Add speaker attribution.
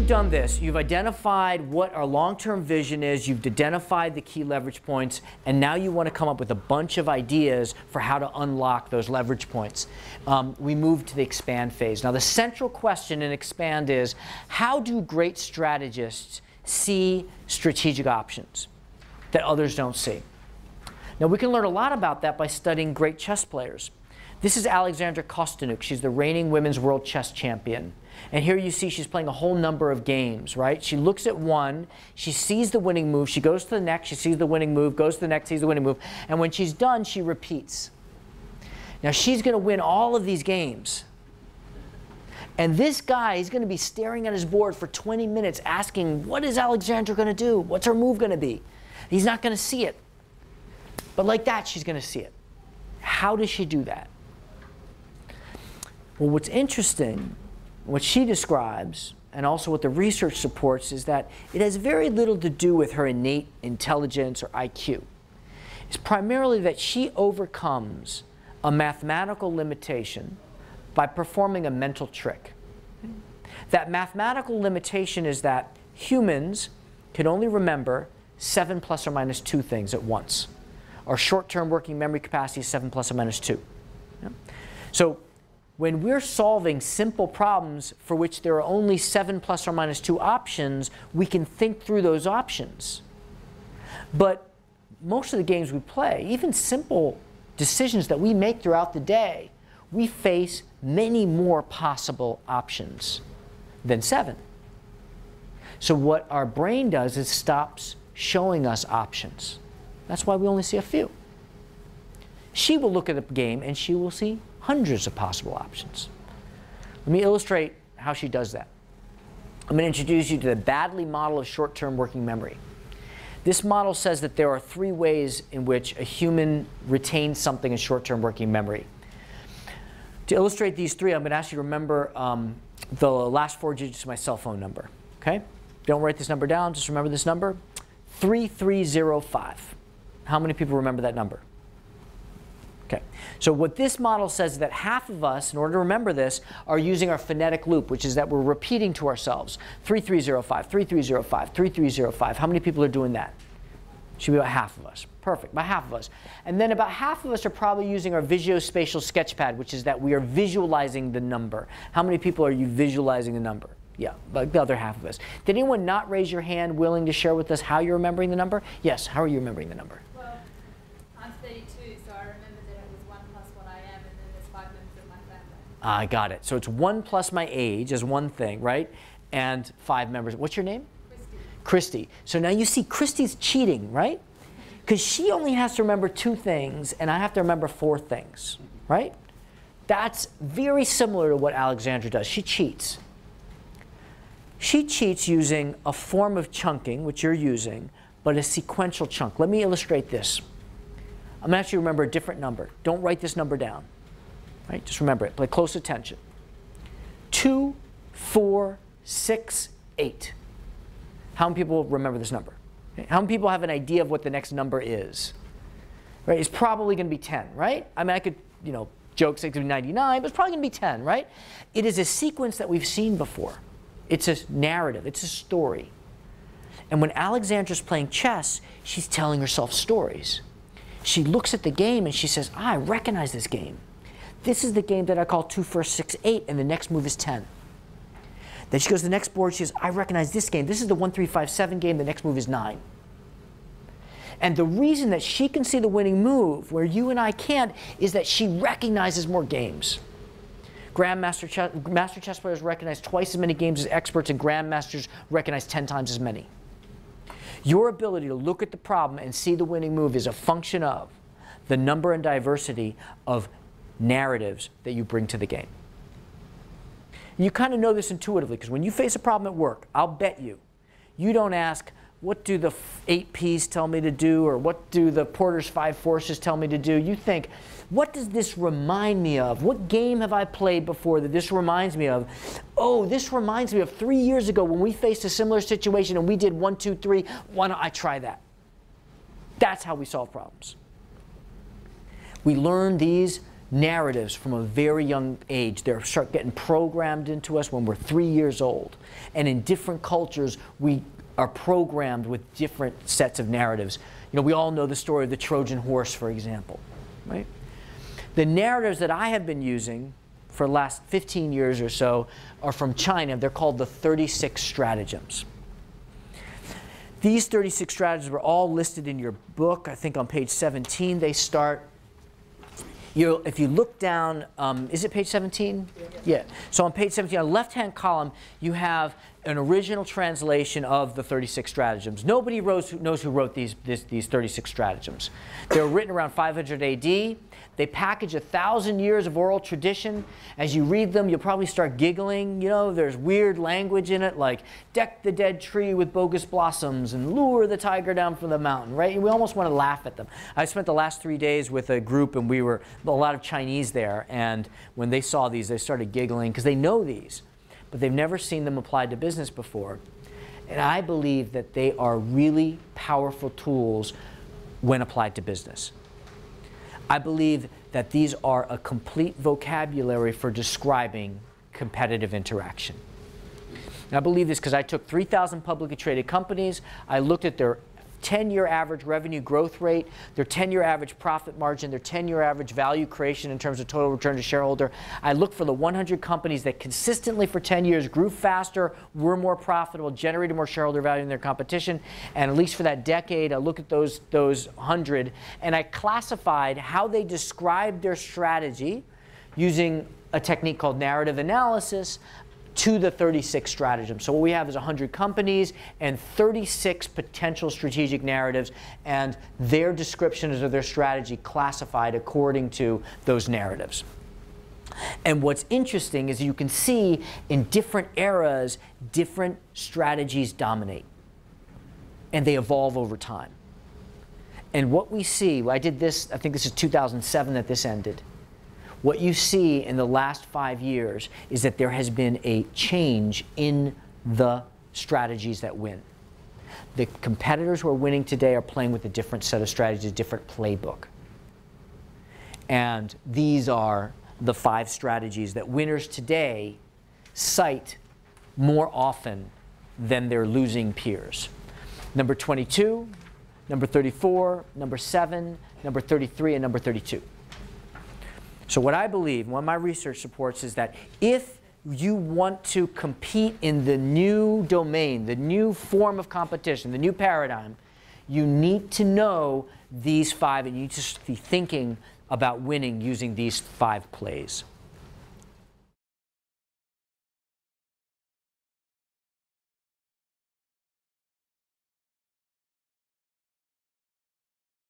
Speaker 1: done this. You've identified what our long-term vision is, you've identified the key leverage points, and now you want to come up with a bunch of ideas for how to unlock those leverage points. We move to the expand phase. Now the central question in expand is, how do great strategists see strategic options that others don't see? Now we can learn a lot about that by studying great chess players. This is Alexandra Kostanuk. She's the reigning women's world chess champion. And here you see she's playing a whole number of games, right? She looks at one, she sees the winning move, she goes to the next, she sees the winning move, goes to the next, sees the winning move, and when she's done, she repeats. Now she's going to win all of these games. And this guy is going to be staring at his board for 20 minutes asking, what is Alexandra going to do? What's her move going to be? He's not going to see it. But like that, she's going to see it. How does she do that? Well, what's interesting, what she describes, and also what the research supports, is that it has very little to do with her innate intelligence or IQ. It's primarily that she overcomes a mathematical limitation by performing a mental trick. That mathematical limitation is that humans can only remember 7 plus or minus 2 things at once. Our short-term working memory capacity is 7 plus or minus 2. Yeah? So when we're solving simple problems for which there are only 7 plus or minus 2 options, we can think through those options. But most of the games we play, even simple decisions that we make throughout the day, we face many more possible options than 7. So what our brain does is stops showing us options. That's why we only see a few. She will look at a game and she will see hundreds of possible options. Let me illustrate how she does that. I'm going to introduce you to the Baddeley model of short-term working memory. This model says that there are 3 ways in which a human retains something in short-term working memory. To illustrate these 3, I'm going to ask you to remember the last 4 digits of my cell phone number. Okay? Don't write this number down, just remember this number. 3305. How many people remember that number? Okay. So what this model says is that half of us, in order to remember this, are using our phonetic loop, which is that we're repeating to ourselves 3305, 3305, 3305. How many people are doing that? Should be about half of us. Perfect, about half of us. And then about half of us are probably using our visuospatial sketchpad, which is that we are visualizing the number. How many people are you visualizing the number? Yeah, like the other half of us. Did anyone not raise your hand willing to share with us how you're remembering the number? Yes, how are you remembering the number?
Speaker 2: Well, I'm 32, so I remember that it was 1 plus what I am, and then there's 5 members of my family.
Speaker 1: I got it. So it's 1 plus my age is one thing, right? And 5 members. What's your name? Christy. So now you see Christy's cheating, right? Because she only has to remember 2 things, and I have to remember 4 things, right? That's very similar to what Alexandra does. She cheats. She cheats using a form of chunking, which you're using, but a sequential chunk. Let me illustrate this. I'm going to ask you to remember a different number. Don't write this number down. Right? Just remember it. Pay close attention. 2, 4, 6, 8. How many people remember this number? Okay. How many people have an idea of what the next number is? Right? It's probably going to be 10, right? I mean, I could, joke, say it could be 99, but it's probably going to be 10, right? It is a sequence that we've seen before. It's a narrative. It's a story. And when Alexandra's playing chess, she's telling herself stories. She looks at the game and she says, I recognize this game. This is the game that I call 2, 4, 6, 8, and the next move is 10. Then she goes to the next board, she says, I recognize this game. This is the 1, 3, 5, 7 game, the next move is 9. And the reason that she can see the winning move, where you and I can't, is that she recognizes more games. Master chess players recognize twice as many games as experts, and grandmasters recognize 10 times as many. Your ability to look at the problem and see the winning move is a function of the number and diversity of narratives that you bring to the game. You kind of know this intuitively, because when you face a problem at work, I'll bet you don't ask, what do the 8 P's tell me to do, or what do the Porter's 5 forces tell me to do? You think, what does this remind me of? What game have I played before that this reminds me of? Oh, this reminds me of 3 years ago when we faced a similar situation and we did 1, 2, 3. Why don't I try that? That's how we solve problems. We learn these narratives from a very young age. They start getting programmed into us when we're 3 years old. And in different cultures, we are programmed with different sets of narratives. You know, we all know the story of the Trojan horse, for example, right? The narratives that I have been using for the last 15 years or so are from China. They're called the 36 stratagems. These 36 stratagems were all listed in your book. I think on page 17 they start. If you look down, is it page 17? Yeah. So on page 17, on the left-hand column, you have an original translation of the 36 stratagems. Nobody knows who wrote these 36 stratagems. They were written around 500 AD. They package 1,000 years of oral tradition. As you read them, you'll probably start giggling. You know, there's weird language in it, like deck the dead tree with bogus blossoms and lure the tiger down from the mountain, right? We almost want to laugh at them. I spent the last 3 days with a group, and we were a lot of Chinese there, and when they saw these, they started giggling because they know these, but they've never seen them applied to business before. And I believe that they are really powerful tools when applied to business. I believe that these are a complete vocabulary for describing competitive interaction. And I believe this because I took 3,000 publicly traded companies. I looked at their 10-year average revenue growth rate, their 10-year average profit margin, their 10-year average value creation in terms of total return to shareholder. I looked for the 100 companies that consistently for 10 years grew faster, were more profitable, generated more shareholder value than their competition. And at least for that decade, I looked at those 100, and I classified how they described their strategy using a technique called narrative analysis to the 36 stratagems. So what we have is 100 companies and 36 potential strategic narratives, and their descriptions of their strategy classified according to those narratives. And what's interesting is you can see in different eras, different strategies dominate, and they evolve over time. And what we see, I did this, I think this is 2007 that this ended. What you see in the last 5 years is that there has been a change in the strategies that win. The competitors who are winning today are playing with a different set of strategies, a different playbook. And these are the 5 strategies that winners today cite more often than their losing peers. Number 22, number 34, number 7, number 33, and number 32. So what I believe, what my research supports, is that if you want to compete in the new domain, the new form of competition, the new paradigm, you need to know these 5, and you need to be thinking about winning using these 5 plays.